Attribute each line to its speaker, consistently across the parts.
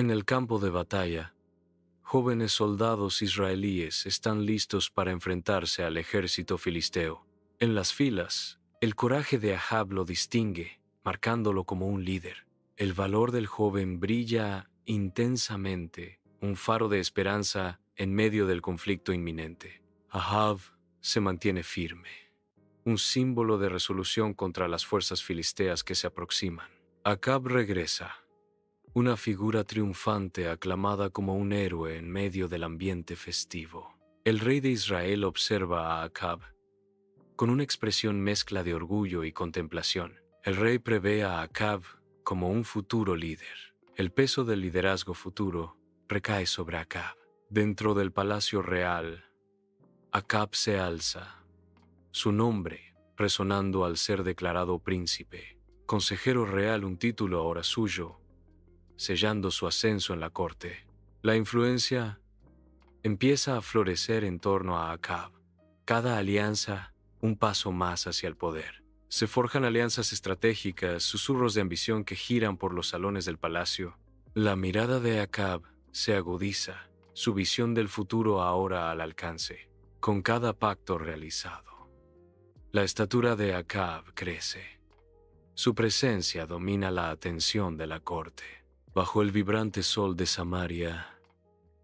Speaker 1: En el campo de batalla, jóvenes soldados israelíes están listos para enfrentarse al ejército filisteo. En las filas, el coraje de Ahab lo distingue, marcándolo como un líder. El valor del joven brilla intensamente, un faro de esperanza en medio del conflicto inminente. Ahab se mantiene firme, un símbolo de resolución contra las fuerzas filisteas que se aproximan. Acab regresa, una figura triunfante aclamada como un héroe en medio del ambiente festivo. El rey de Israel observa a Acab con una expresión mezcla de orgullo y contemplación. El rey prevé a Acab como un futuro líder. El peso del liderazgo futuro recae sobre Acab. Dentro del palacio real, Acab se alza, su nombre resonando al ser declarado príncipe. Consejero real, un título ahora suyo, sellando su ascenso en la corte. La influencia empieza a florecer en torno a Acab. Cada alianza, un paso más hacia el poder. Se forjan alianzas estratégicas, susurros de ambición que giran por los salones del palacio. La mirada de Acab se agudiza, su visión del futuro ahora al alcance, con cada pacto realizado. La estatura de Acab crece. Su presencia domina la atención de la corte. Bajo el vibrante sol de Samaria,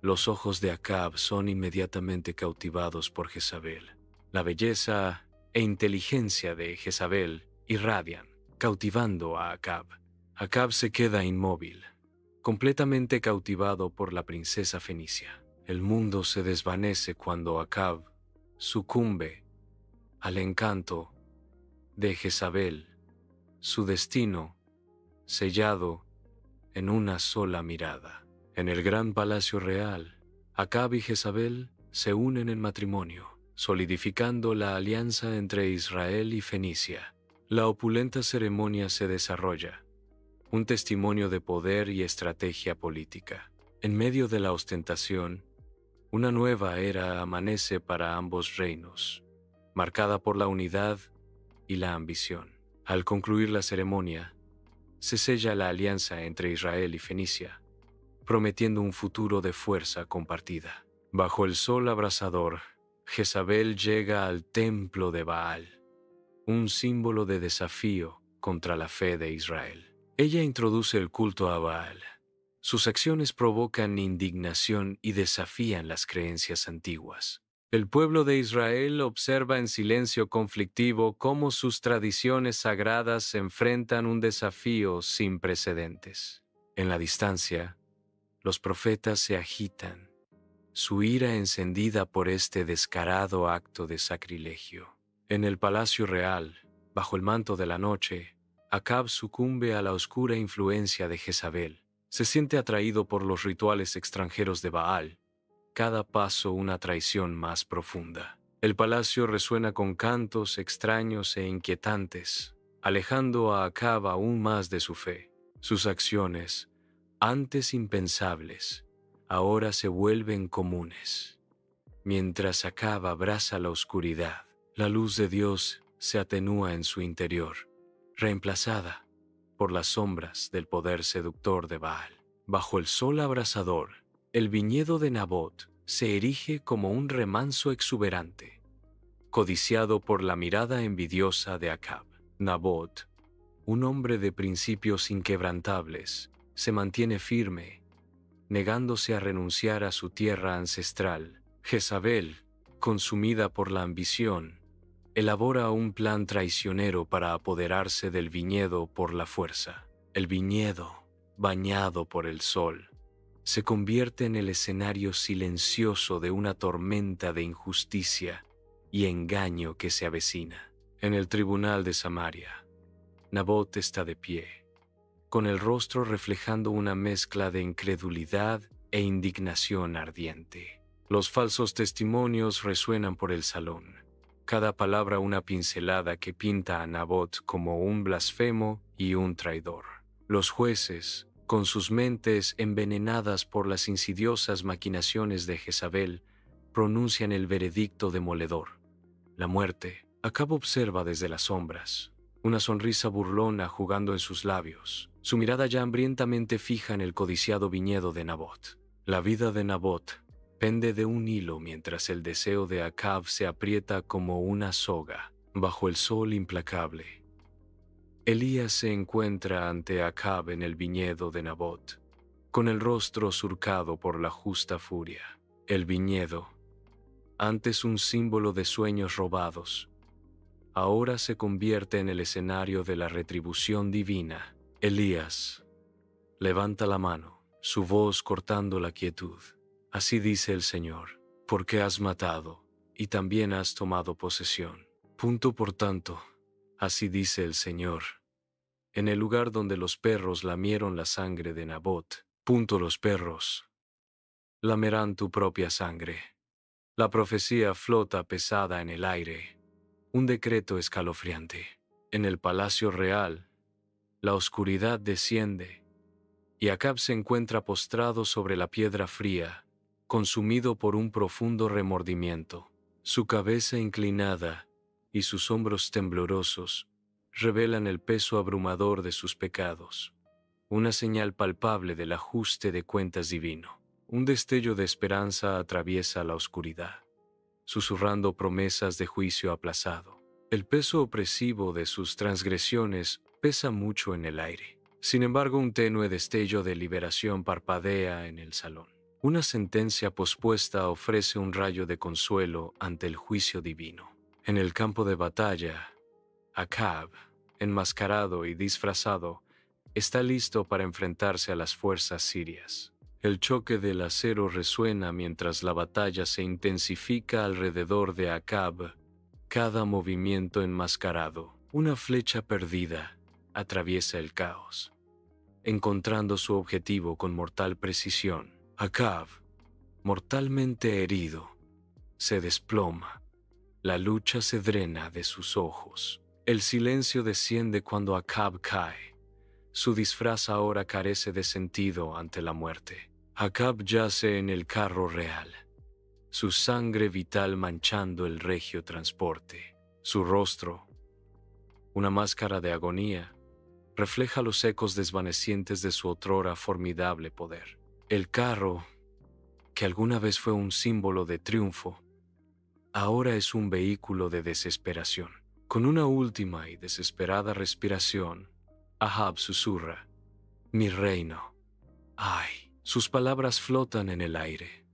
Speaker 1: los ojos de Acab son inmediatamente cautivados por Jezabel. La belleza e inteligencia de Jezabel irradian, cautivando a Acab. Acab se queda inmóvil, completamente cautivado por la princesa fenicia. El mundo se desvanece cuando Acab sucumbe al encanto de Jezabel, su destino sellado en una sola mirada. En el gran palacio real, Acab y Jezabel se unen en matrimonio, solidificando la alianza entre Israel y Fenicia. La opulenta ceremonia se desarrolla, un testimonio de poder y estrategia política. En medio de la ostentación, una nueva era amanece para ambos reinos, marcada por la unidad y la ambición. Al concluir la ceremonia, se sella la alianza entre Israel y Fenicia, prometiendo un futuro de fuerza compartida. Bajo el sol abrasador, Jezabel llega al templo de Baal, un símbolo de desafío contra la fe de Israel. Ella introduce el culto a Baal. Sus acciones provocan indignación y desafían las creencias antiguas. El pueblo de Israel observa en silencio conflictivo cómo sus tradiciones sagradas enfrentan un desafío sin precedentes. En la distancia, los profetas se agitan, su ira encendida por este descarado acto de sacrilegio. En el palacio real, bajo el manto de la noche, Acab sucumbe a la oscura influencia de Jezabel. Se siente atraído por los rituales extranjeros de Baal, cada paso una traición más profunda. El palacio resuena con cantos extraños e inquietantes, alejando a Acab aún más de su fe. Sus acciones, antes impensables, ahora se vuelven comunes. Mientras Acab abraza la oscuridad, la luz de Dios se atenúa en su interior, reemplazada por las sombras del poder seductor de Baal. Bajo el sol abrasador, el viñedo de Nabot se erige como un remanso exuberante, codiciado por la mirada envidiosa de Acab. Nabot, un hombre de principios inquebrantables, se mantiene firme, negándose a renunciar a su tierra ancestral. Jezabel, consumida por la ambición, elabora un plan traicionero para apoderarse del viñedo por la fuerza. El viñedo, bañado por el sol, se convierte en el escenario silencioso de una tormenta de injusticia y engaño que se avecina. En el tribunal de Samaria, Nabot está de pie, con el rostro reflejando una mezcla de incredulidad e indignación ardiente. Los falsos testimonios resuenan por el salón, cada palabra una pincelada que pinta a Nabot como un blasfemo y un traidor. Los jueces, con sus mentes envenenadas por las insidiosas maquinaciones de Jezabel, pronuncian el veredicto demoledor: la muerte. Acab observa desde las sombras, una sonrisa burlona jugando en sus labios. su mirada ya hambrientamente fija en el codiciado viñedo de Nabot. La vida de Nabot pende de un hilo mientras el deseo de Acab se aprieta como una soga bajo el sol implacable. Elías se encuentra ante Acab en el viñedo de Nabot, con el rostro surcado por la justa furia. El viñedo, antes un símbolo de sueños robados, ahora se convierte en el escenario de la retribución divina. Elías levanta la mano, su voz cortando la quietud. Así dice el Señor, porque has matado y también has tomado posesión. Por tanto, así dice el Señor, en el lugar donde los perros lamieron la sangre de Nabot, los perros lamerán tu propia sangre. La profecía flota pesada en el aire, un decreto escalofriante. En el palacio real, la oscuridad desciende, y Acab se encuentra postrado sobre la piedra fría, consumido por un profundo remordimiento. Su cabeza inclinada y sus hombros temblorosos revelan el peso abrumador de sus pecados, una señal palpable del ajuste de cuentas divino. Un destello de esperanza atraviesa la oscuridad, susurrando promesas de juicio aplazado. El peso opresivo de sus transgresiones pesa mucho en el aire. Sin embargo, un tenue destello de liberación parpadea en el salón. Una sentencia pospuesta ofrece un rayo de consuelo ante el juicio divino. En el campo de batalla, Acab, enmascarado y disfrazado, está listo para enfrentarse a las fuerzas sirias. El choque del acero resuena mientras la batalla se intensifica alrededor de Acab. Cada movimiento enmascarado, una flecha perdida, atraviesa el caos, encontrando su objetivo con mortal precisión. Acab, mortalmente herido, se desploma. La lucha se drena de sus ojos. El silencio desciende cuando Acab cae. Su disfraz ahora carece de sentido ante la muerte. Acab yace en el carro real, su sangre vital manchando el regio transporte. Su rostro, una máscara de agonía, refleja los ecos desvanecientes de su otrora formidable poder. El carro, que alguna vez fue un símbolo de triunfo, ahora es un vehículo de desesperación. Con una última y desesperada respiración, Ahab susurra: «Mi reino». ¡Ay! Sus palabras flotan en el aire.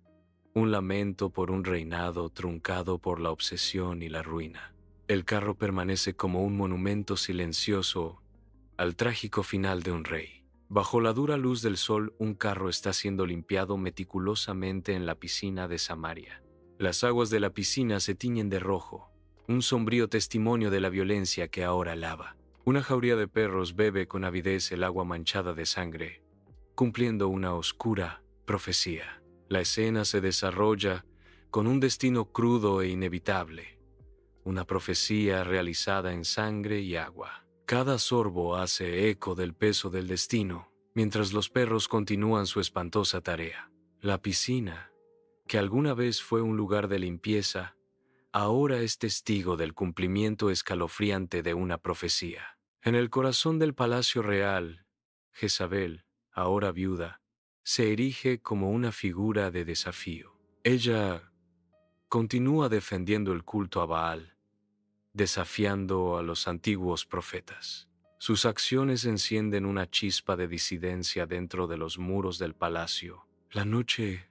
Speaker 1: Un lamento por un reinado truncado por la obsesión y la ruina. El carro permanece como un monumento silencioso al trágico final de un rey. Bajo la dura luz del sol, un carro está siendo limpiado meticulosamente en la piscina de Samaria. Las aguas de la piscina se tiñen de rojo, un sombrío testimonio de la violencia que ahora lava. Una jauría de perros bebe con avidez el agua manchada de sangre, cumpliendo una oscura profecía. La escena se desarrolla con un destino crudo e inevitable, una profecía realizada en sangre y agua. Cada sorbo hace eco del peso del destino, mientras los perros continúan su espantosa tarea. La piscina, que alguna vez fue un lugar de limpieza, ahora es testigo del cumplimiento escalofriante de una profecía. En el corazón del palacio real, Jezabel, ahora viuda, se erige como una figura de desafío. Ella continúa defendiendo el culto a Baal, desafiando a los antiguos profetas. Sus acciones encienden una chispa de disidencia dentro de los muros del palacio. La noche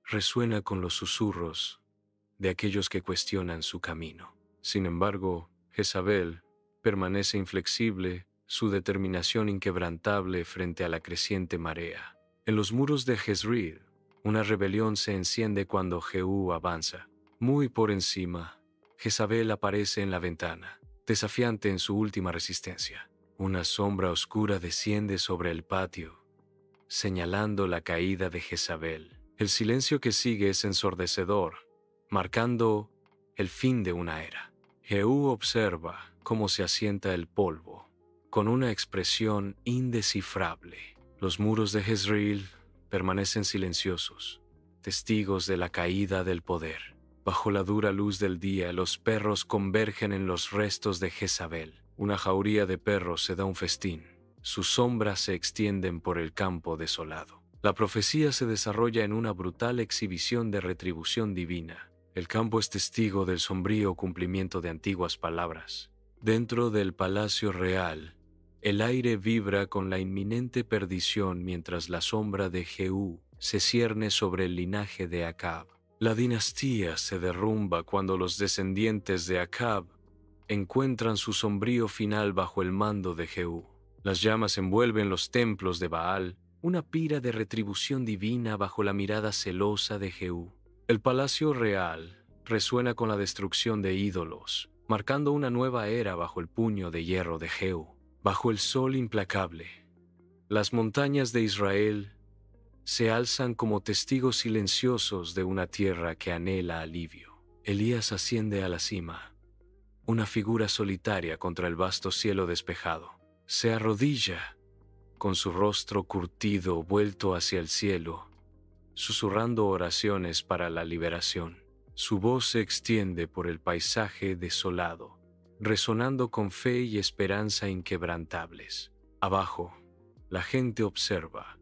Speaker 1: resuena con los susurros de aquellos que cuestionan su camino. Sin embargo, Jezabel permanece inflexible, su determinación inquebrantable frente a la creciente marea. En los muros de Jezreel, una rebelión se enciende cuando Jehú avanza. Muy por encima, Jezabel aparece en la ventana, desafiante en su última resistencia. Una sombra oscura desciende sobre el patio, señalando la caída de Jezabel. El silencio que sigue es ensordecedor, marcando el fin de una era. Jehú observa cómo se asienta el polvo, con una expresión indescifrable. Los muros de Jezreel permanecen silenciosos, testigos de la caída del poder. Bajo la dura luz del día, los perros convergen en los restos de Jezabel. Una jauría de perros se da un festín. sus sombras se extienden por el campo desolado. La profecía se desarrolla en una brutal exhibición de retribución divina. El campo es testigo del sombrío cumplimiento de antiguas palabras. Dentro del palacio real, el aire vibra con la inminente perdición mientras la sombra de Jehú se cierne sobre el linaje de Acab. La dinastía se derrumba cuando los descendientes de Acab encuentran su sombrío final bajo el mando de Jehú. Las llamas envuelven los templos de Baal, una pira de retribución divina bajo la mirada celosa de Jehú. El palacio real resuena con la destrucción de ídolos, marcando una nueva era bajo el puño de hierro de Jehú. Bajo el sol implacable, las montañas de Israel se alzan como testigos silenciosos de una tierra que anhela alivio. Elías asciende a la cima, una figura solitaria contra el vasto cielo despejado. Se arrodilla, con su rostro curtido vuelto hacia el cielo, susurrando oraciones para la liberación. Su voz se extiende por el paisaje desolado, resonando con fe y esperanza inquebrantables. Abajo, la gente observa,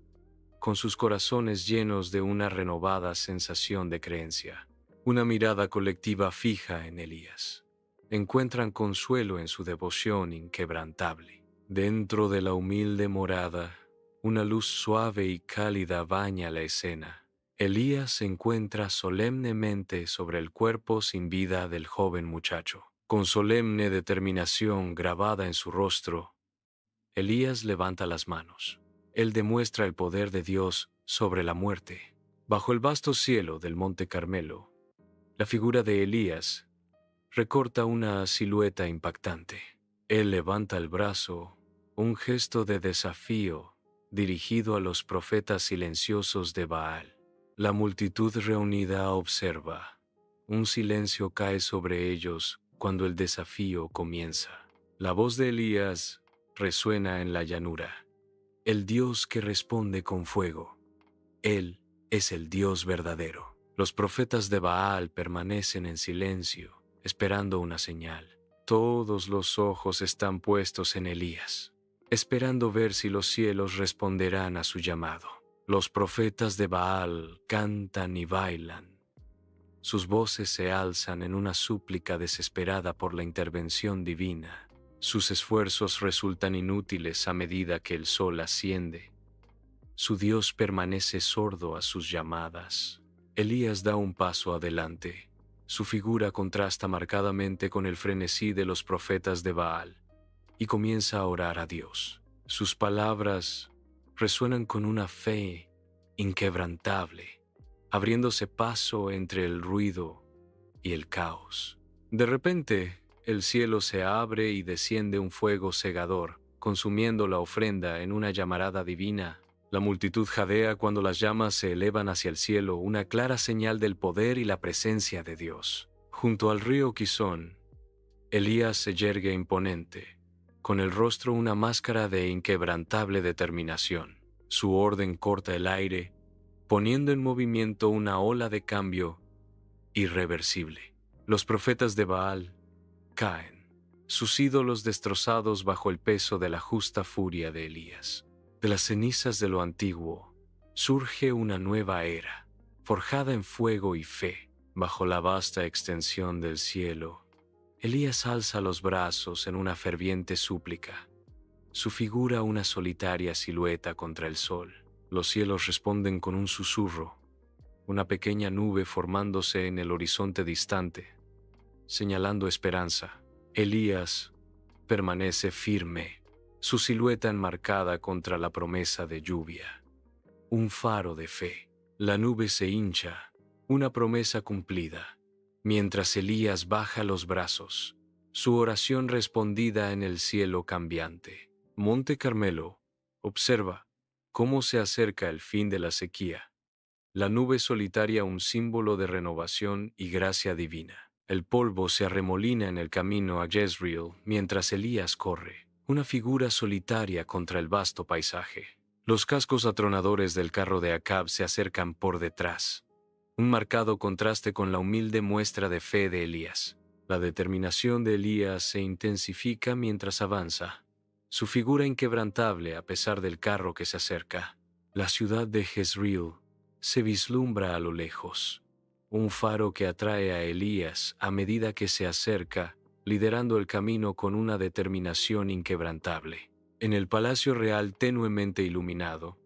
Speaker 1: con sus corazones llenos de una renovada sensación de creencia. Una mirada colectiva fija en Elías. Encuentran consuelo en su devoción inquebrantable. Dentro de la humilde morada, una luz suave y cálida baña la escena. Elías se encuentra solemnemente sobre el cuerpo sin vida del joven muchacho. Con solemne determinación grabada en su rostro, Elías levanta las manos. Él demuestra el poder de Dios sobre la muerte. Bajo el vasto cielo del Monte Carmelo, la figura de Elías recorta una silueta impactante. Él levanta el brazo, un gesto de desafío dirigido a los profetas silenciosos de Baal. La multitud reunida observa. Un silencio cae sobre ellos cuando el desafío comienza. La voz de Elías resuena en la llanura. El Dios que responde con fuego. Él es el Dios verdadero. Los profetas de Baal permanecen en silencio, esperando una señal. Todos los ojos están puestos en Elías, esperando ver si los cielos responderán a su llamado. Los profetas de Baal cantan y bailan. Sus voces se alzan en una súplica desesperada por la intervención divina. Sus esfuerzos resultan inútiles a medida que el sol asciende. Su Dios permanece sordo a sus llamadas. Elías da un paso adelante. Su figura contrasta marcadamente con el frenesí de los profetas de Baal y comienza a orar a Dios. Sus palabras resuenan con una fe inquebrantable, abriéndose paso entre el ruido y el caos. De repente, el cielo se abre y desciende un fuego cegador, consumiendo la ofrenda en una llamarada divina. La multitud jadea cuando las llamas se elevan hacia el cielo, una clara señal del poder y la presencia de Dios. Junto al río Quizón, Elías se yergue imponente, con el rostro una máscara de inquebrantable determinación. Su orden corta el aire, poniendo en movimiento una ola de cambio irreversible. Los profetas de Baal caen, sus ídolos destrozados bajo el peso de la justa furia de Elías. De las cenizas de lo antiguo surge una nueva era, forjada en fuego y fe. Bajo la vasta extensión del cielo, Elías alza los brazos en una ferviente súplica, su figura una solitaria silueta contra el sol. Los cielos responden con un susurro, una pequeña nube formándose en el horizonte distante, señalando esperanza. Elías permanece firme, su silueta enmarcada contra la promesa de lluvia. Un faro de fe. La nube se hincha, una promesa cumplida. Mientras Elías baja los brazos, su oración respondida en el cielo cambiante. Monte Carmelo, observa cómo se acerca el fin de la sequía. La nube solitaria un símbolo de renovación y gracia divina. El polvo se arremolina en el camino a Jezreel mientras Elías corre, una figura solitaria contra el vasto paisaje. Los cascos atronadores del carro de Acab se acercan por detrás, un marcado contraste con la humilde muestra de fe de Elías. La determinación de Elías se intensifica mientras avanza. su figura inquebrantable a pesar del carro que se acerca. La ciudad de Jezreel se vislumbra a lo lejos, un faro que atrae a Elías a medida que se acerca, liderando el camino con una determinación inquebrantable. En el palacio real tenuemente iluminado,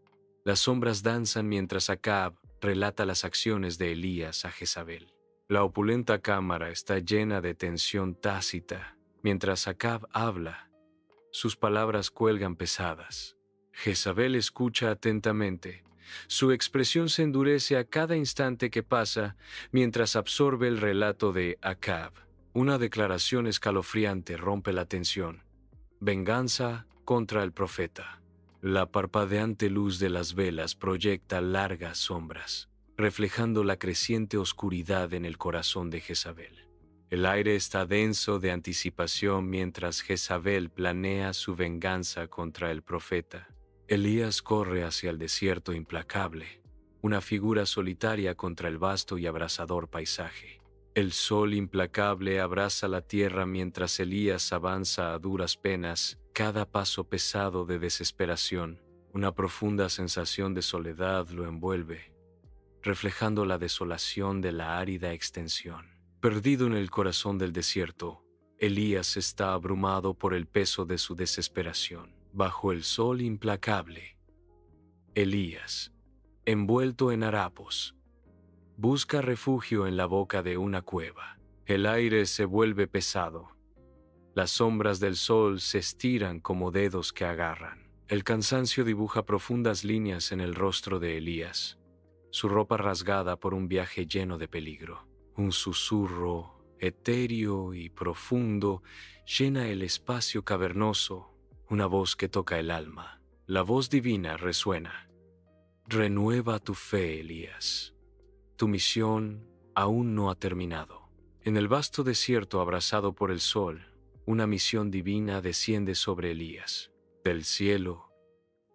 Speaker 1: las sombras danzan mientras Acab relata las acciones de Elías a Jezabel. La opulenta cámara está llena de tensión tácita. Mientras Acab habla, sus palabras cuelgan pesadas. Jezabel escucha atentamente. Su expresión se endurece a cada instante que pasa mientras absorbe el relato de Acab. Una declaración escalofriante rompe la tensión. Venganza contra el profeta. La parpadeante luz de las velas proyecta largas sombras, reflejando la creciente oscuridad en el corazón de Jezabel. El aire está denso de anticipación mientras Jezabel planea su venganza contra el profeta. Elías corre hacia el desierto implacable, una figura solitaria contra el vasto y abrasador paisaje. El sol implacable abraza la tierra mientras Elías avanza a duras penas, cada paso pesado de desesperación. Una profunda sensación de soledad lo envuelve, reflejando la desolación de la árida extensión. Perdido en el corazón del desierto, Elías está abrumado por el peso de su desesperación. Bajo el sol implacable, Elías, envuelto en harapos, busca refugio en la boca de una cueva. El aire se vuelve pesado. Las sombras del sol se estiran como dedos que agarran. El cansancio dibuja profundas líneas en el rostro de Elías, su ropa rasgada por un viaje lleno de peligro. Un susurro etéreo y profundo llena el espacio cavernoso, una voz que toca el alma. La voz divina resuena. Renueva tu fe, Elías. Tu misión aún no ha terminado. En el vasto desierto abrasado por el sol, una misión divina desciende sobre Elías. Del cielo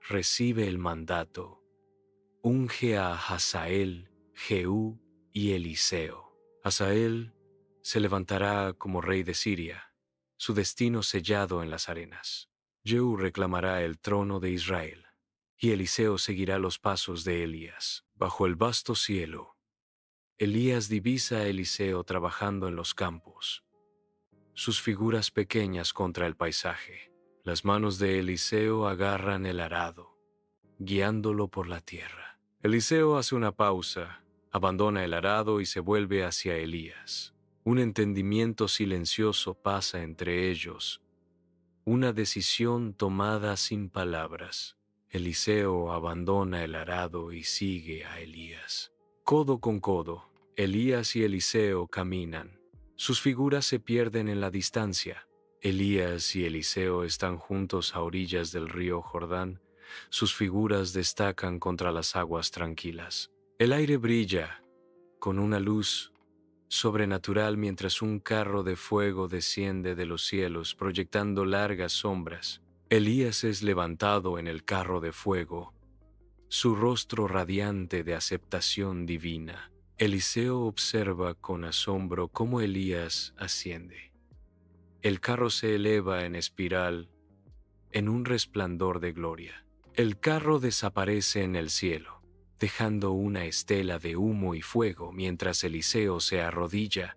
Speaker 1: recibe el mandato. Unge a Hazael, Jehú y Eliseo. Hazael se levantará como rey de Siria, su destino sellado en las arenas. Jehú reclamará el trono de Israel, y Eliseo seguirá los pasos de Elías. Bajo el vasto cielo, Elías divisa a Eliseo trabajando en los campos, sus figuras pequeñas contra el paisaje. Las manos de Eliseo agarran el arado, guiándolo por la tierra. Eliseo hace una pausa, abandona el arado y se vuelve hacia Elías. Un entendimiento silencioso pasa entre ellos, una decisión tomada sin palabras. Eliseo abandona el arado y sigue a Elías. Codo con codo, Elías y Eliseo caminan. Sus figuras se pierden en la distancia. Elías y Eliseo están juntos a orillas del río Jordán. Sus figuras destacan contra las aguas tranquilas. El aire brilla con una luz sobrenatural mientras un carro de fuego desciende de los cielos proyectando largas sombras. Elías es levantado en el carro de fuego, su rostro radiante de aceptación divina. Eliseo observa con asombro cómo Elías asciende. El carro se eleva en espiral en un resplandor de gloria. El carro desaparece en el cielo, dejando una estela de humo y fuego mientras Eliseo se arrodilla,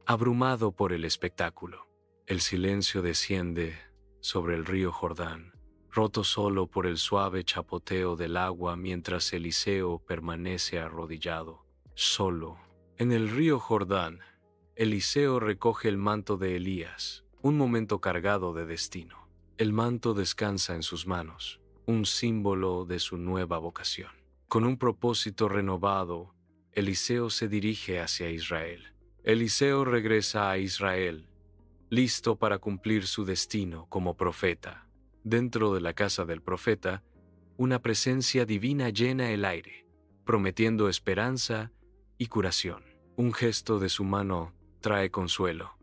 Speaker 1: abrumado por el espectáculo. El silencio desciende sobre el río Jordán, roto solo por el suave chapoteo del agua mientras Eliseo permanece arrodillado, solo. En el río Jordán, Eliseo recoge el manto de Elías, un momento cargado de destino. El manto descansa en sus manos, un símbolo de su nueva vocación. Con un propósito renovado, Eliseo se dirige hacia Israel. Eliseo regresa a Israel, listo para cumplir su destino como profeta. Dentro de la casa del profeta, una presencia divina llena el aire, prometiendo esperanza y curación. Un gesto de su mano trae consuelo,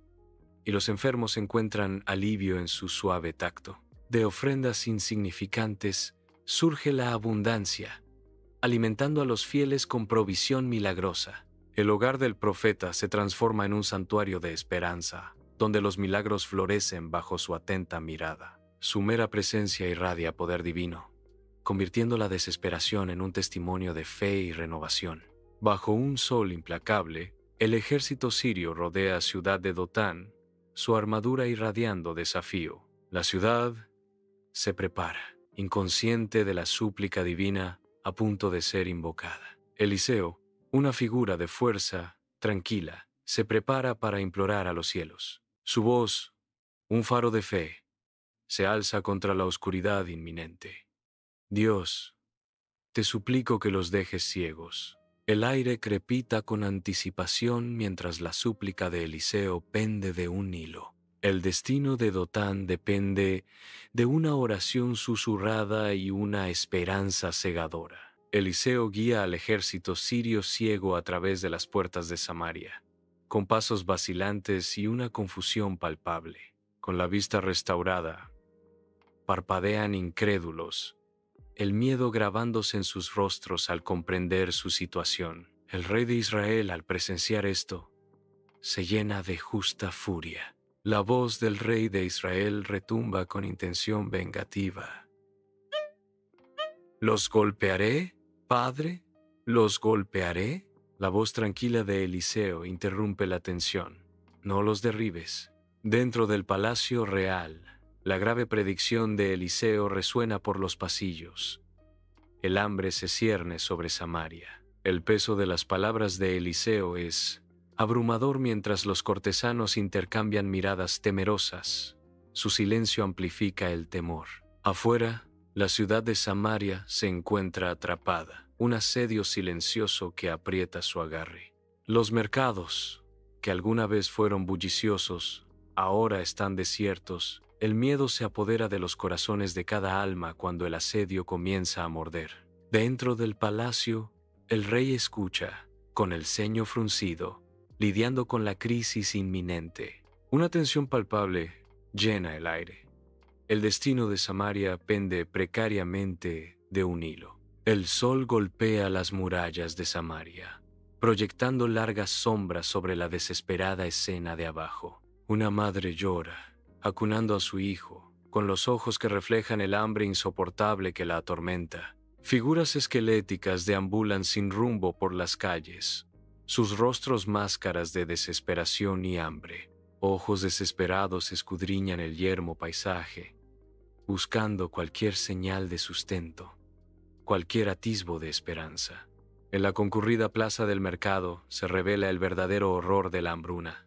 Speaker 1: y los enfermos encuentran alivio en su suave tacto. De ofrendas insignificantes surge la abundancia, alimentando a los fieles con provisión milagrosa. El hogar del profeta se transforma en un santuario de esperanza, donde los milagros florecen bajo su atenta mirada. Su mera presencia irradia poder divino, convirtiendo la desesperación en un testimonio de fe y renovación. Bajo un sol implacable, el ejército sirio rodea ciudad de Dotán, su armadura irradiando desafío. La ciudad se prepara, inconsciente de la súplica divina a punto de ser invocada. Eliseo, una figura de fuerza, tranquila, se prepara para implorar a los cielos. Su voz, un faro de fe, se alza contra la oscuridad inminente. Dios, te suplico que los dejes ciegos. El aire crepita con anticipación mientras la súplica de Eliseo pende de un hilo. El destino de Dotán depende de una oración susurrada y una esperanza cegadora. Eliseo guía al ejército sirio ciego a través de las puertas de Samaria, con pasos vacilantes y una confusión palpable. Con la vista restaurada, parpadean incrédulos, el miedo grabándose en sus rostros al comprender su situación. El rey de Israel, al presenciar esto, se llena de justa furia. La voz del rey de Israel retumba con intención vengativa. ¿Los golpearé, padre? ¿Los golpearé? La voz tranquila de Eliseo interrumpe la tensión. No los derribes. Dentro del palacio real, la grave predicción de Eliseo resuena por los pasillos. El hambre se cierne sobre Samaria. El peso de las palabras de Eliseo es abrumador mientras los cortesanos intercambian miradas temerosas. Su silencio amplifica el temor. Afuera, la ciudad de Samaria se encuentra atrapada, un asedio silencioso que aprieta su agarre. Los mercados, que alguna vez fueron bulliciosos, ahora están desiertos. El miedo se apodera de los corazones de cada alma cuando el asedio comienza a morder. Dentro del palacio, el rey escucha, con el ceño fruncido, lidiando con la crisis inminente. Una tensión palpable llena el aire. El destino de Samaria pende precariamente de un hilo. El sol golpea las murallas de Samaria, proyectando largas sombras sobre la desesperada escena de abajo. Una madre llora, acunando a su hijo, con los ojos que reflejan el hambre insoportable que la atormenta. Figuras esqueléticas deambulan sin rumbo por las calles, sus rostros máscaras de desesperación y hambre. Ojos desesperados escudriñan el yermo paisaje, buscando cualquier señal de sustento, cualquier atisbo de esperanza. En la concurrida plaza del mercado se revela el verdadero horror de la hambruna.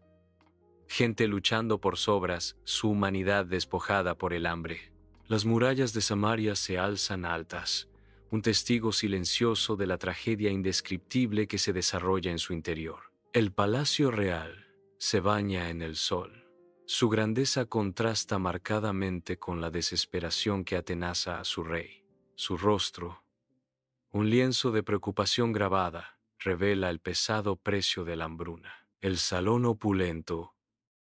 Speaker 1: Gente luchando por sobras, su humanidad despojada por el hambre. Las murallas de Samaria se alzan altas, un testigo silencioso de la tragedia indescriptible que se desarrolla en su interior. El palacio real se baña en el sol. Su grandeza contrasta marcadamente con la desesperación que atenaza a su rey. Su rostro, un lienzo de preocupación grabada, revela el pesado precio de la hambruna. El salón opulento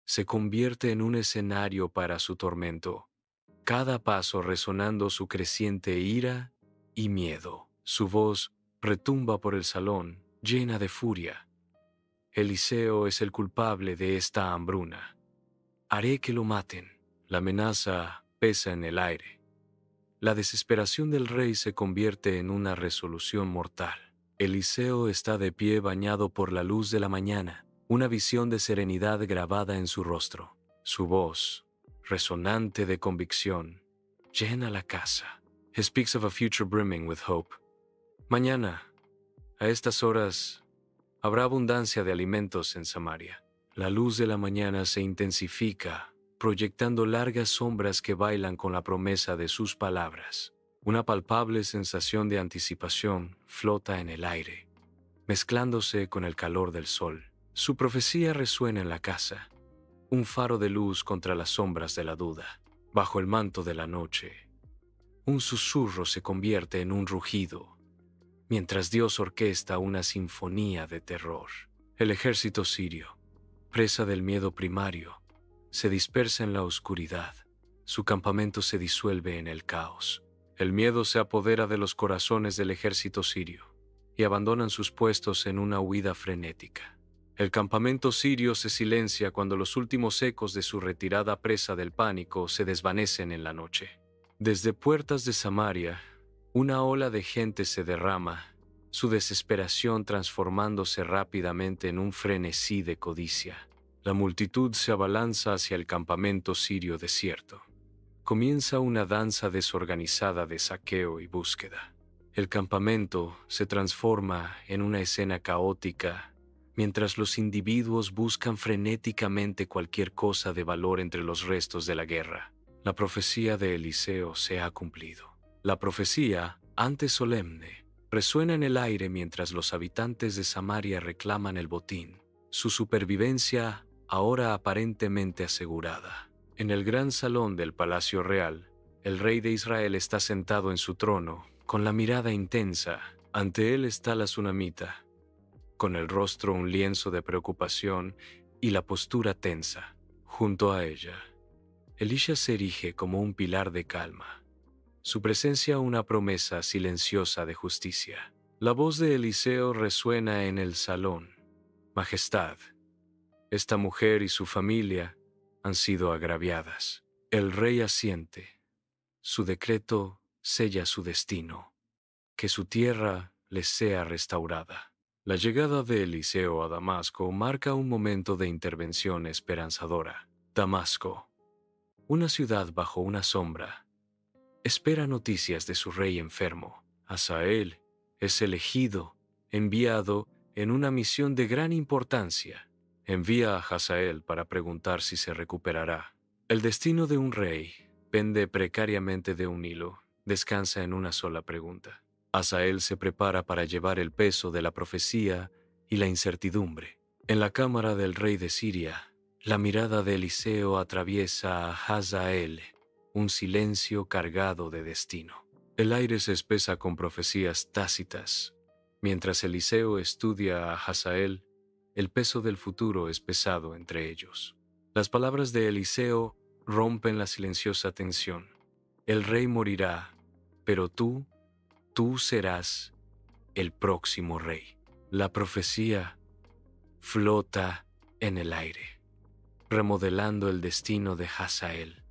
Speaker 1: se convierte en un escenario para su tormento, cada paso resonando su creciente ira y miedo. Su voz retumba por el salón, llena de furia. Eliseo es el culpable de esta hambruna. Haré que lo maten. La amenaza pesa en el aire. La desesperación del rey se convierte en una resolución mortal. Eliseo está de pie bañado por la luz de la mañana, una visión de serenidad grabada en su rostro. Su voz, resonante de convicción, llena la casa. He speaks of a future brimming with hope. Mañana, a estas horas, habrá abundancia de alimentos en Samaria. La luz de la mañana se intensifica, proyectando largas sombras que bailan con la promesa de sus palabras. Una palpable sensación de anticipación flota en el aire, mezclándose con el calor del sol. Su profecía resuena en la casa, un faro de luz contra las sombras de la duda. Bajo el manto de la noche, un susurro se convierte en un rugido, mientras Dios orquesta una sinfonía de terror. El ejército sirio, presa del miedo primario, se dispersa en la oscuridad. Su campamento se disuelve en el caos. El miedo se apodera de los corazones del ejército sirio y abandonan sus puestos en una huida frenética. El campamento sirio se silencia cuando los últimos ecos de su retirada presa del pánico se desvanecen en la noche. Desde puertas de Samaria, una ola de gente se derrama, su desesperación transformándose rápidamente en un frenesí de codicia. La multitud se abalanza hacia el campamento sirio desierto. Comienza una danza desorganizada de saqueo y búsqueda. El campamento se transforma en una escena caótica, mientras los individuos buscan frenéticamente cualquier cosa de valor entre los restos de la guerra. La profecía de Eliseo se ha cumplido. La profecía, antes solemne, resuena en el aire mientras los habitantes de Samaria reclaman el botín, su supervivencia ahora aparentemente asegurada. En el gran salón del Palacio Real, el rey de Israel está sentado en su trono, con la mirada intensa. Ante él está la sunamita, con el rostro un lienzo de preocupación y la postura tensa. Junto a ella, Elisha se erige como un pilar de calma, su presencia una promesa silenciosa de justicia. La voz de Eliseo resuena en el salón. Majestad, esta mujer y su familia han sido agraviadas. El rey asiente. Su decreto sella su destino. Que su tierra les sea restaurada. La llegada de Eliseo a Damasco marca un momento de intervención esperanzadora. Damasco, una ciudad bajo una sombra, espera noticias de su rey enfermo. Hazael es elegido, enviado en una misión de gran importancia. Envía a Hazael para preguntar si se recuperará. El destino de un rey pende precariamente de un hilo, descansa en una sola pregunta. Hazael se prepara para llevar el peso de la profecía y la incertidumbre. En la cámara del rey de Siria, la mirada de Eliseo atraviesa a Hazael, un silencio cargado de destino. El aire se espesa con profecías tácitas. Mientras Eliseo estudia a Hazael, el peso del futuro es pesado entre ellos. Las palabras de Eliseo rompen la silenciosa tensión. El rey morirá, pero tú serás el próximo rey. La profecía flota en el aire, remodelando el destino de Hazael.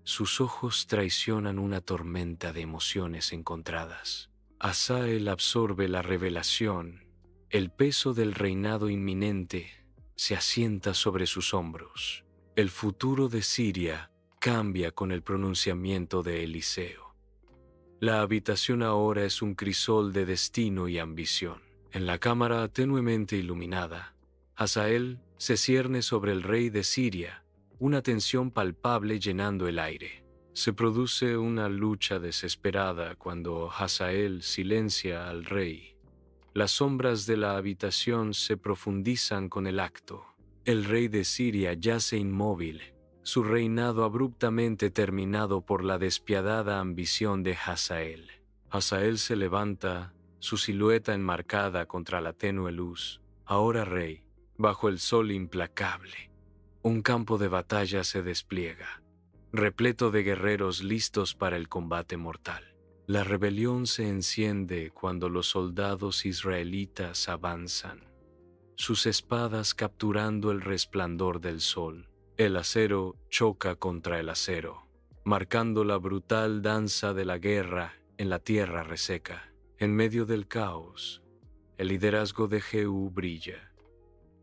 Speaker 1: Sus ojos traicionan una tormenta de emociones encontradas. Hazael absorbe la revelación. El peso del reinado inminente se asienta sobre sus hombros. El futuro de Siria cambia con el pronunciamiento de Eliseo. La habitación ahora es un crisol de destino y ambición. En la cámara tenuemente iluminada, Hazael se cierne sobre el rey de Siria, una tensión palpable llenando el aire. Se produce una lucha desesperada cuando Hazael silencia al rey. Las sombras de la habitación se profundizan con el acto. El rey de Siria yace inmóvil, su reinado abruptamente terminado por la despiadada ambición de Hazael. Hazael se levanta, su silueta enmarcada contra la tenue luz. Ahora rey, bajo el sol implacable, un campo de batalla se despliega, repleto de guerreros listos para el combate mortal. La rebelión se enciende cuando los soldados israelitas avanzan, sus espadas capturando el resplandor del sol. El acero choca contra el acero, marcando la brutal danza de la guerra en la tierra reseca. En medio del caos, el liderazgo de Jehú brilla,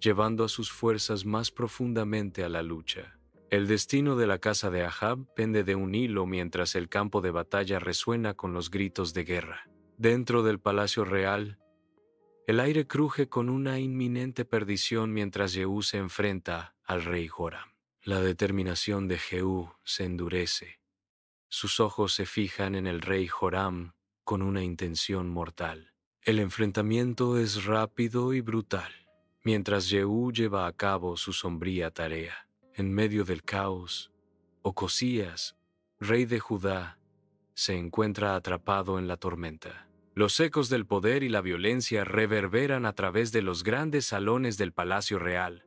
Speaker 1: llevando a sus fuerzas más profundamente a la lucha. El destino de la casa de Ahab pende de un hilo mientras el campo de batalla resuena con los gritos de guerra. Dentro del palacio real, el aire cruje con una inminente perdición mientras Jehú se enfrenta al rey Joram. La determinación de Jehú se endurece. Sus ojos se fijan en el rey Joram con una intención mortal. El enfrentamiento es rápido y brutal, mientras Jehú lleva a cabo su sombría tarea. En medio del caos, Ocosías, rey de Judá, se encuentra atrapado en la tormenta. Los ecos del poder y la violencia reverberan a través de los grandes salones del Palacio Real,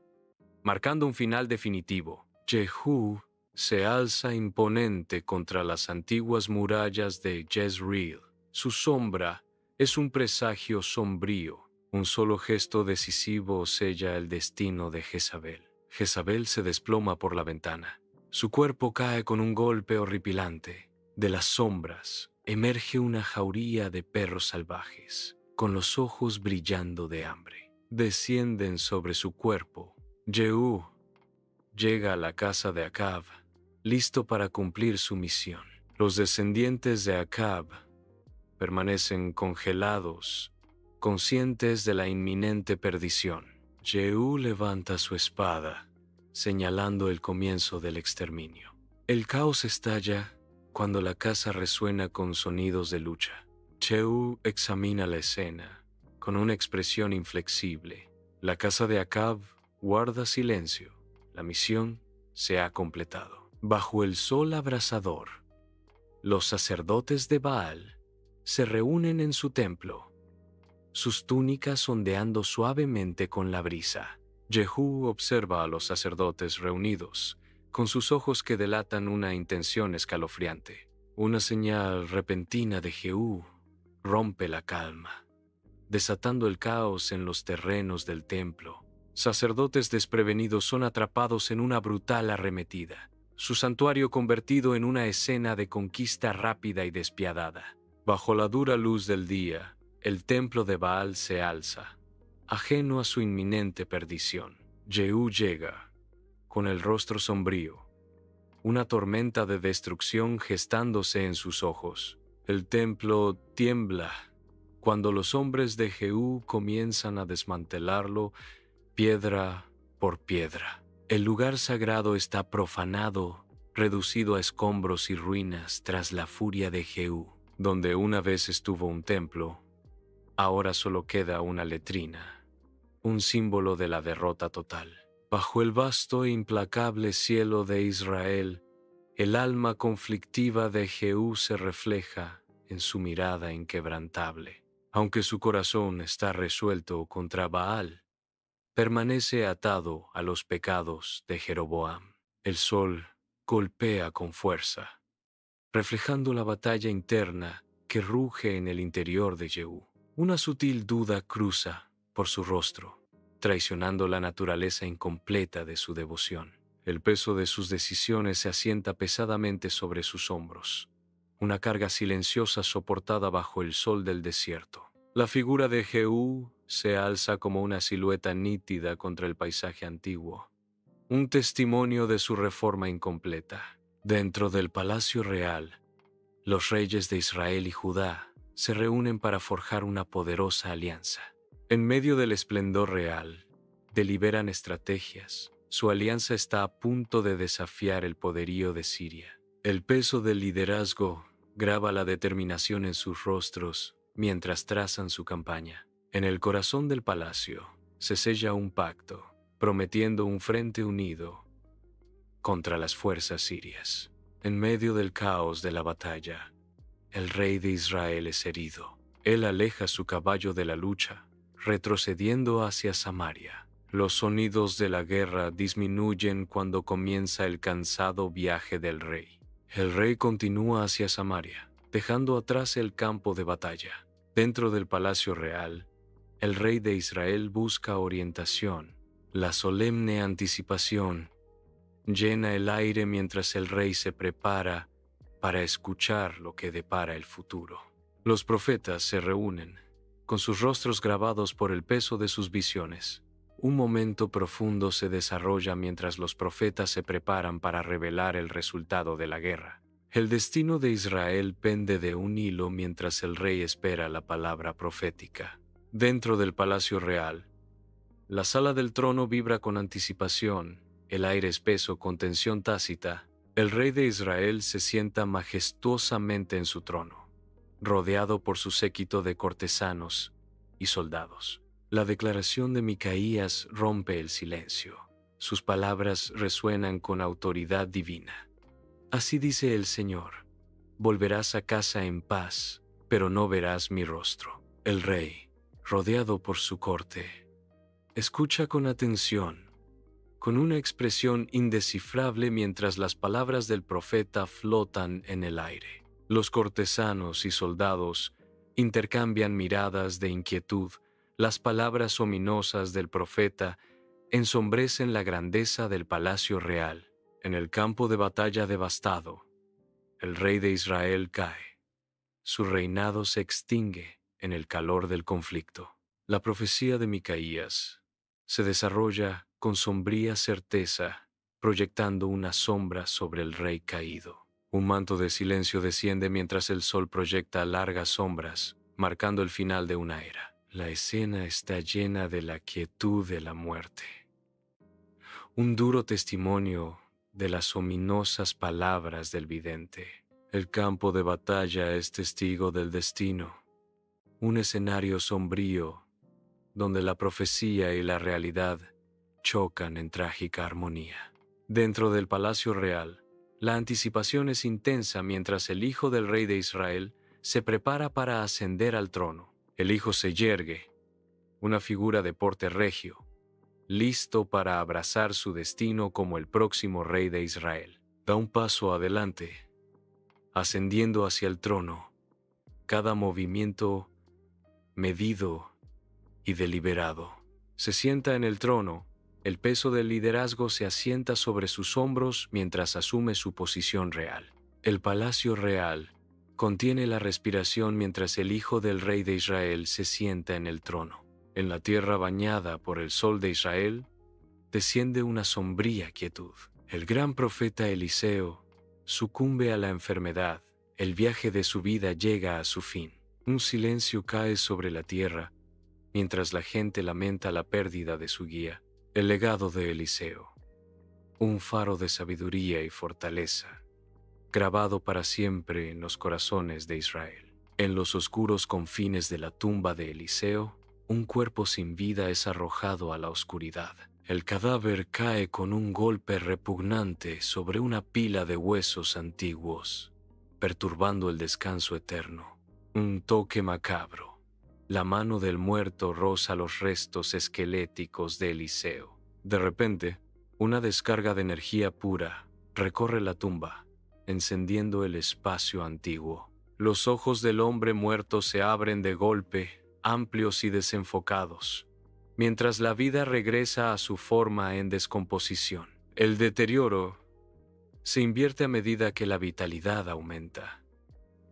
Speaker 1: marcando un final definitivo. Jehú se alza imponente contra las antiguas murallas de Jezreel. Su sombra es un presagio sombrío, Un solo gesto decisivo sella el destino de Jezabel. Jezabel se desploma por la ventana. Su cuerpo cae con un golpe horripilante. De las sombras emerge una jauría de perros salvajes, con los ojos brillando de hambre. Descienden sobre su cuerpo. Jehú llega a la casa de Acab, listo para cumplir su misión. Los descendientes de Acab permanecen congelados, conscientes de la inminente perdición. Jehú levanta su espada, señalando el comienzo del exterminio. El caos estalla cuando la casa resuena con sonidos de lucha. Jehú examina la escena con una expresión inflexible. La casa de Acab guarda silencio. La misión se ha completado. Bajo el sol abrasador, los sacerdotes de Baal se reúnen en su templo, sus túnicas ondeando suavemente con la brisa. Jehú observa a los sacerdotes reunidos, con sus ojos que delatan una intención escalofriante. Una señal repentina de Jehú rompe la calma, desatando el caos en los terrenos del templo. Sacerdotes desprevenidos son atrapados en una brutal arremetida, su santuario convertido en una escena de conquista rápida y despiadada. Bajo la dura luz del día, el templo de Baal se alza, ajeno a su inminente perdición. Jehú llega, con el rostro sombrío, una tormenta de destrucción gestándose en sus ojos. El templo tiembla cuando los hombres de Jehú comienzan a desmantelarlo piedra por piedra. El lugar sagrado está profanado, reducido a escombros y ruinas tras la furia de Jehú. Donde una vez estuvo un templo, ahora solo queda una letrina, un símbolo de la derrota total. Bajo el vasto e implacable cielo de Israel, el alma conflictiva de Jehú se refleja en su mirada inquebrantable. Aunque su corazón está resuelto contra Baal, permanece atado a los pecados de Jeroboam. El sol golpea con fuerza, reflejando la batalla interna que ruge en el interior de Jehú. Una sutil duda cruza por su rostro, traicionando la naturaleza incompleta de su devoción. El peso de sus decisiones se asienta pesadamente sobre sus hombros, una carga silenciosa soportada bajo el sol del desierto. La figura de Jehú se alza como una silueta nítida contra el paisaje antiguo, un testimonio de su reforma incompleta. Dentro del palacio real, los reyes de Israel y Judá se reúnen para forjar una poderosa alianza. En medio del esplendor real, deliberan estrategias. Su alianza está a punto de desafiar el poderío de Siria. El peso del liderazgo graba la determinación en sus rostros mientras trazan su campaña. En el corazón del palacio se sella un pacto, prometiendo un frente unido contra las fuerzas sirias. En medio del caos de la batalla, el rey de Israel es herido. Él aleja su caballo de la lucha, retrocediendo hacia Samaria. Los sonidos de la guerra disminuyen cuando comienza el cansado viaje del rey. El rey continúa hacia Samaria, dejando atrás el campo de batalla. Dentro del palacio real, el rey de Israel busca orientación. La solemne anticipación llena el aire mientras el rey se prepara para escuchar lo que depara el futuro. Los profetas se reúnen, con sus rostros grabados por el peso de sus visiones. Un momento profundo se desarrolla mientras los profetas se preparan para revelar el resultado de la guerra. El destino de Israel pende de un hilo mientras el rey espera la palabra profética. Dentro del palacio real, la sala del trono vibra con anticipación, el aire espeso con tensión tácita. El rey de Israel se sienta majestuosamente en su trono, rodeado por su séquito de cortesanos y soldados. La declaración de Micaías rompe el silencio. Sus palabras resuenan con autoridad divina. Así dice el Señor: volverás a casa en paz, pero no verás mi rostro. El rey, rodeado por su corte, escucha con atención, con una expresión indescifrable mientras las palabras del profeta flotan en el aire. Los cortesanos y soldados intercambian miradas de inquietud, Las palabras ominosas del profeta ensombrecen la grandeza del palacio real. En el campo de batalla devastado, el rey de Israel cae. Su reinado se extingue en el calor del conflicto. La profecía de Micaías se desarrolla con sombría certeza, proyectando una sombra sobre el rey caído. Un manto de silencio desciende mientras el sol proyecta largas sombras, marcando el final de una era. La escena está llena de la quietud de la muerte. Un duro testimonio de las ominosas palabras del vidente. El campo de batalla es testigo del destino. Un escenario sombrío donde la profecía y la realidad chocan en trágica armonía. Dentro del palacio real, la anticipación es intensa mientras el hijo del rey de Israel se prepara para ascender al trono. El hijo se yergue, una figura de porte regio, listo para abrazar su destino como el próximo rey de Israel. Da un paso adelante, ascendiendo hacia el trono, cada movimiento medido y deliberado. Se sienta en el trono, el peso del liderazgo se asienta sobre sus hombros mientras asume su posición real. El palacio real contiene la respiración mientras el hijo del rey de Israel se sienta en el trono. En la tierra bañada por el sol de Israel, desciende una sombría quietud. El gran profeta Eliseo sucumbe a la enfermedad. El viaje de su vida llega a su fin. Un silencio cae sobre la tierra, mientras la gente lamenta la pérdida de su guía. El legado de Eliseo, un faro de sabiduría y fortaleza, grabado para siempre en los corazones de Israel. En los oscuros confines de la tumba de Eliseo, un cuerpo sin vida es arrojado a la oscuridad. El cadáver cae con un golpe repugnante sobre una pila de huesos antiguos, perturbando el descanso eterno. Un toque macabro. La mano del muerto roza los restos esqueléticos de Eliseo. De repente, una descarga de energía pura recorre la tumba, encendiendo el espacio antiguo. Los ojos del hombre muerto se abren de golpe, amplios y desenfocados, mientras la vida regresa a su forma en descomposición. El deterioro se invierte a medida que la vitalidad aumenta.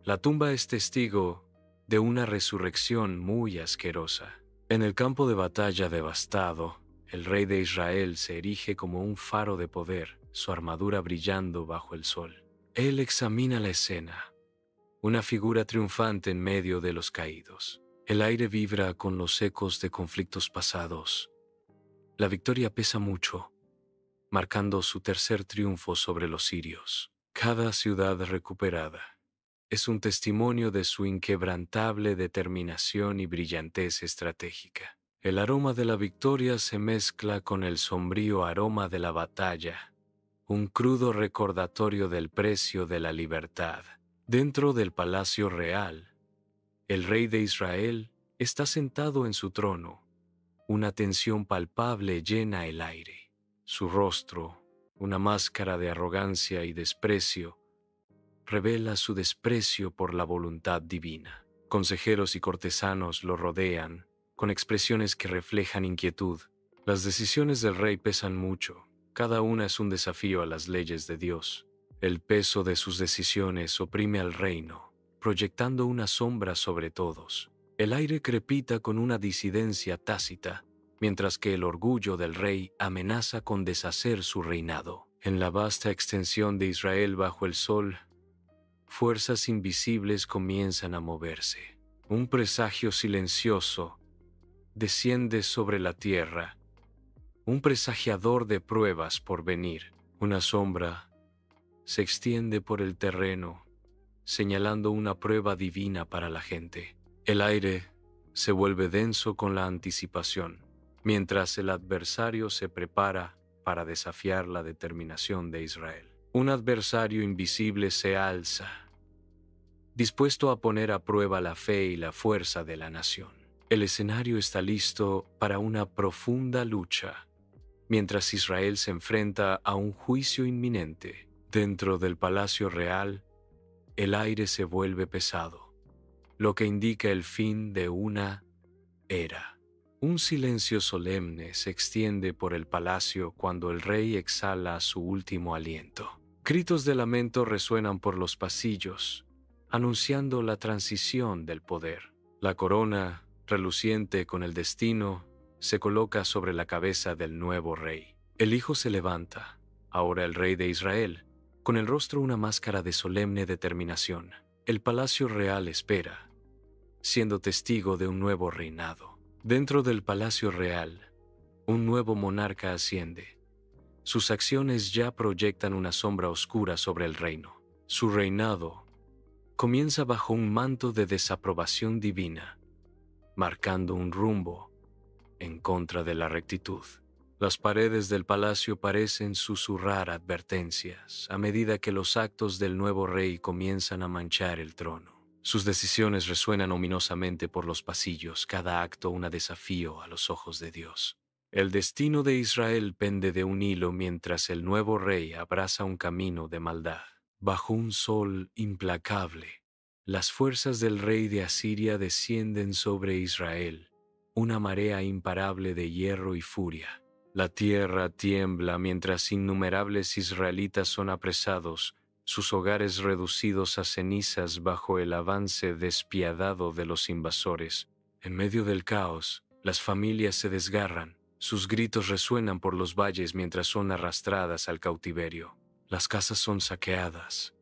Speaker 1: La tumba es testigo de una resurrección muy asquerosa. En el campo de batalla devastado, el rey de Israel se erige como un faro de poder, su armadura brillando bajo el sol. Él examina la escena, una figura triunfante en medio de los caídos. El aire vibra con los ecos de conflictos pasados. La victoria pesa mucho, marcando su tercer triunfo sobre los sirios. Cada ciudad recuperada es un testimonio de su inquebrantable determinación y brillantez estratégica. El aroma de la victoria se mezcla con el sombrío aroma de la batalla, un crudo recordatorio del precio de la libertad. Dentro del palacio real, el rey de Israel está sentado en su trono. Una tensión palpable llena el aire. Su rostro, una máscara de arrogancia y desprecio, revela su desprecio por la voluntad divina. Consejeros y cortesanos lo rodean, con expresiones que reflejan inquietud. Las decisiones del rey pesan mucho. Cada una es un desafío a las leyes de Dios. El peso de sus decisiones oprime al reino, proyectando una sombra sobre todos. El aire crepita con una disidencia tácita, mientras que el orgullo del rey amenaza con deshacer su reinado. En la vasta extensión de Israel bajo el sol, fuerzas invisibles comienzan a moverse. Un presagio silencioso desciende sobre la tierra, un presagiador de pruebas por venir. Una sombra se extiende por el terreno, señalando una prueba divina para la gente. El aire se vuelve denso con la anticipación, mientras el adversario se prepara para desafiar la determinación de Israel. Un adversario invisible se alza, dispuesto a poner a prueba la fe y la fuerza de la nación. El escenario está listo para una profunda lucha, mientras Israel se enfrenta a un juicio inminente. Dentro del palacio real, el aire se vuelve pesado, lo que indica el fin de una era. Un silencio solemne se extiende por el palacio cuando el rey exhala su último aliento. Gritos de lamento resuenan por los pasillos, anunciando la transición del poder. La corona, reluciente con el destino, se coloca sobre la cabeza del nuevo rey. El hijo se levanta, ahora el rey de Israel, con el rostro una máscara de solemne determinación. El palacio real espera, siendo testigo de un nuevo reinado. Dentro del palacio real, un nuevo monarca asciende. Sus acciones ya proyectan una sombra oscura sobre el reino. Su reinado comienza bajo un manto de desaprobación divina, marcando un rumbo en contra de la rectitud. Las paredes del palacio parecen susurrar advertencias a medida que los actos del nuevo rey comienzan a manchar el trono. Sus decisiones resuenan ominosamente por los pasillos, cada acto un desafío a los ojos de Dios. El destino de Israel pende de un hilo mientras el nuevo rey abraza un camino de maldad. Bajo un sol implacable, las fuerzas del rey de Asiria descienden sobre Israel, una marea imparable de hierro y furia. La tierra tiembla mientras innumerables israelitas son apresados, sus hogares reducidos a cenizas bajo el avance despiadado de los invasores. En medio del caos, las familias se desgarran, sus gritos resuenan por los valles mientras son arrastradas al cautiverio. Las casas son saqueadas,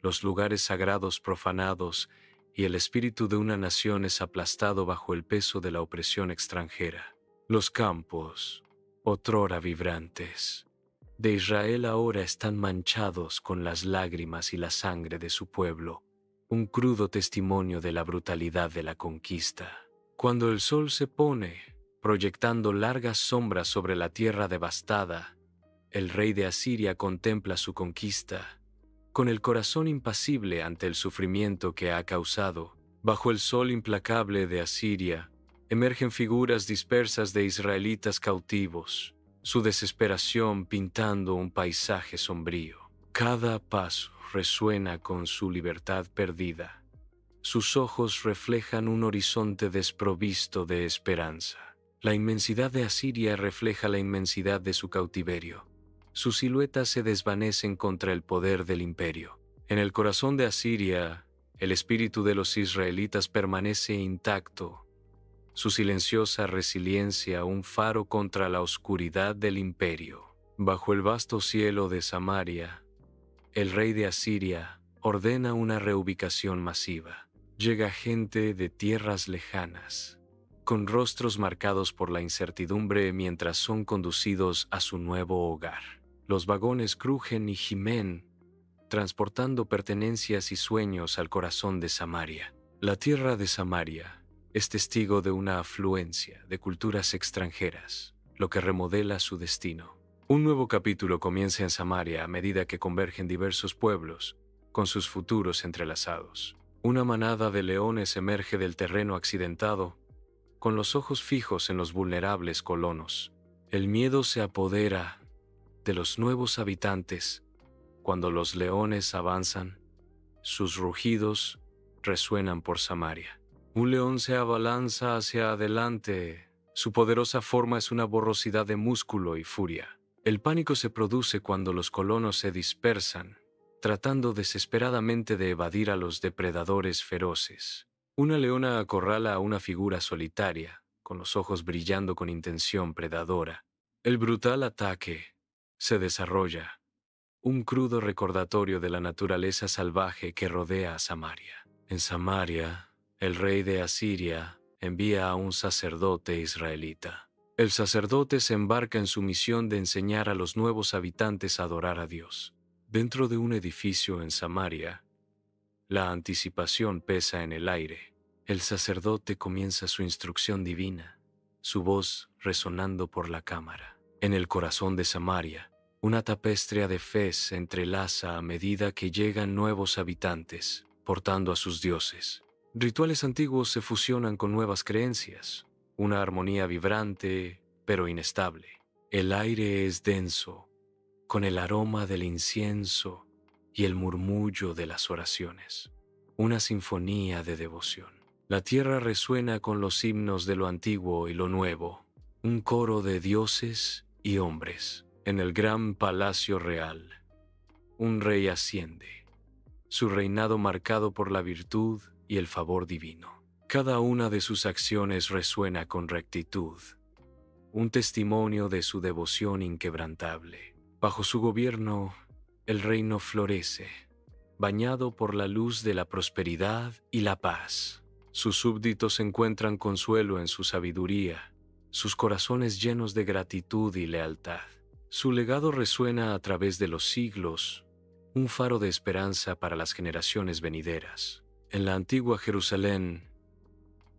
Speaker 1: los lugares sagrados profanados, y el espíritu de una nación es aplastado bajo el peso de la opresión extranjera. Los campos, otrora vibrantes, de Israel ahora están manchados con las lágrimas y la sangre de su pueblo, un crudo testimonio de la brutalidad de la conquista. Cuando el sol se pone, proyectando largas sombras sobre la tierra devastada, el rey de Asiria contempla su conquista, con el corazón impasible ante el sufrimiento que ha causado. Bajo el sol implacable de Asiria, emergen figuras dispersas de israelitas cautivos, su desesperación pintando un paisaje sombrío. Cada paso resuena con su libertad perdida. Sus ojos reflejan un horizonte desprovisto de esperanza. La inmensidad de Asiria refleja la inmensidad de su cautiverio. Sus siluetas se desvanecen contra el poder del imperio. En el corazón de Asiria, el espíritu de los israelitas permanece intacto, su silenciosa resiliencia un faro contra la oscuridad del imperio. Bajo el vasto cielo de Samaria, el rey de Asiria ordena una reubicación masiva. Llega gente de tierras lejanas, con rostros marcados por la incertidumbre mientras son conducidos a su nuevo hogar. Los vagones crujen y gimen, transportando pertenencias y sueños al corazón de Samaria. La tierra de Samaria es testigo de una afluencia de culturas extranjeras, lo que remodela su destino. Un nuevo capítulo comienza en Samaria a medida que convergen diversos pueblos, con sus futuros entrelazados. Una manada de leones emerge del terreno accidentado, con los ojos fijos en los vulnerables colonos. El miedo se apodera de los nuevos habitantes. Cuando los leones avanzan, sus rugidos resuenan por Samaria. Un león se abalanza hacia adelante. Su poderosa forma es una borrosidad de músculo y furia. El pánico se produce cuando los colonos se dispersan, tratando desesperadamente de evadir a los depredadores feroces. Una leona acorrala a una figura solitaria, con los ojos brillando con intención predadora. El brutal ataque se desarrolla, un crudo recordatorio de la naturaleza salvaje que rodea a Samaria. En Samaria, el rey de Asiria envía a un sacerdote israelita. El sacerdote se embarca en su misión de enseñar a los nuevos habitantes a adorar a Dios. Dentro de un edificio en Samaria, la anticipación pesa en el aire. El sacerdote comienza su instrucción divina, su voz resonando por la cámara. En el corazón de Samaria, una tapestrea de fe se entrelaza a medida que llegan nuevos habitantes, portando a sus dioses. Rituales antiguos se fusionan con nuevas creencias, una armonía vibrante pero inestable. El aire es denso, con el aroma del incienso y el murmullo de las oraciones. Una sinfonía de devoción. La tierra resuena con los himnos de lo antiguo y lo nuevo, un coro de dioses y hombres. En el gran palacio real, un rey asciende, su reinado marcado por la virtud y el favor divino. Cada una de sus acciones resuena con rectitud, un testimonio de su devoción inquebrantable. Bajo su gobierno, el reino florece, bañado por la luz de la prosperidad y la paz. Sus súbditos encuentran consuelo en su sabiduría, sus corazones llenos de gratitud y lealtad. Su legado resuena a través de los siglos, un faro de esperanza para las generaciones venideras. En la antigua Jerusalén,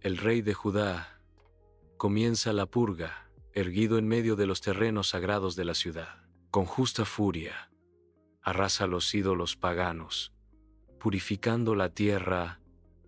Speaker 1: el rey de Judá comienza la purga, erguido en medio de los terrenos sagrados de la ciudad. Con justa furia, arrasa los ídolos paganos, purificando la tierra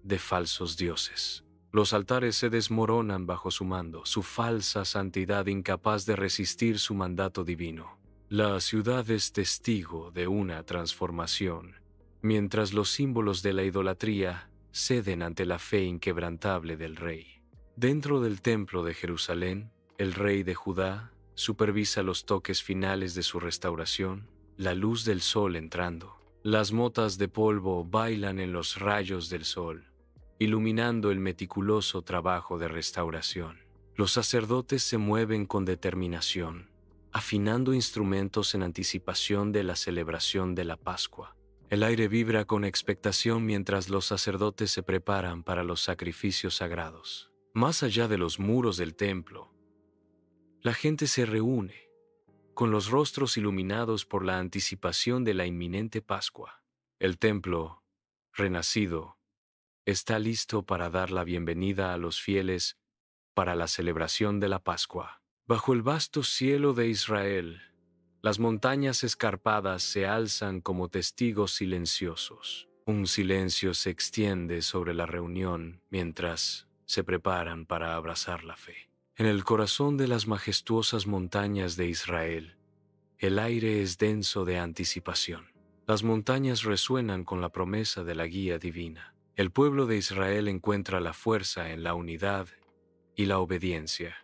Speaker 1: de falsos dioses. Los altares se desmoronan bajo su mando, su falsa santidad incapaz de resistir su mandato divino. La ciudad es testigo de una transformación, mientras los símbolos de la idolatría ceden ante la fe inquebrantable del rey. Dentro del templo de Jerusalén, el rey de Judá supervisa los toques finales de su restauración, la luz del sol entrando. Las motas de polvo bailan en los rayos del sol, iluminando el meticuloso trabajo de restauración. Los sacerdotes se mueven con determinación, afinando instrumentos en anticipación de la celebración de la Pascua. El aire vibra con expectación mientras los sacerdotes se preparan para los sacrificios sagrados. Más allá de los muros del templo, la gente se reúne, con los rostros iluminados por la anticipación de la inminente Pascua. El templo, renacido, está listo para dar la bienvenida a los fieles para la celebración de la Pascua. Bajo el vasto cielo de Israel, las montañas escarpadas se alzan como testigos silenciosos. Un silencio se extiende sobre la reunión mientras se preparan para abrazar la fe. En el corazón de las majestuosas montañas de Israel, el aire es denso de anticipación. Las montañas resuenan con la promesa de la guía divina. El pueblo de Israel encuentra la fuerza en la unidad y la obediencia.